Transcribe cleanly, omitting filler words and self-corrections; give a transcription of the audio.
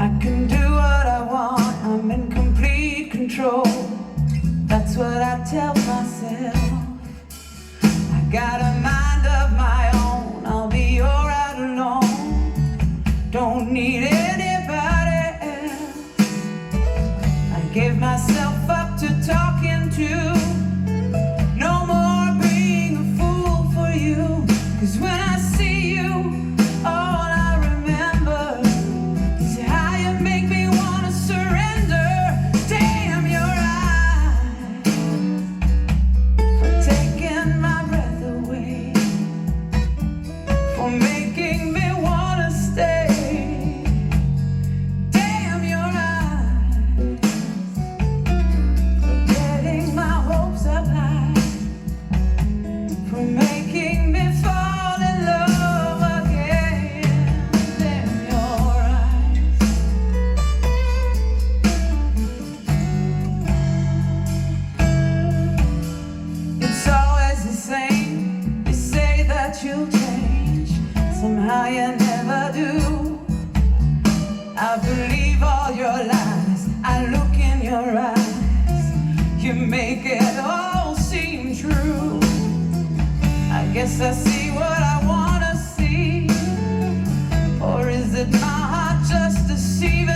I can do what I want, I'm in complete control. That's what I tell myself. I got a mind of my own, I'll be alright alone. Don't need anybody else. I gave myself up to talking to. No more being a fool for you. 'Cause when I see you, all I remember is how you make me wanna surrender. Damn your eyes for taking my breath away, for making me wanna stay. Damn your eyes for getting my hopes up high, for making me fall in love again. Damn your eyes. It's always the same. You say that you'll change, somehow you never do. I believe all your lies, I look in your eyes, you make it all seem true. I guess I see what I wanna see, or is it my heart just deceiving?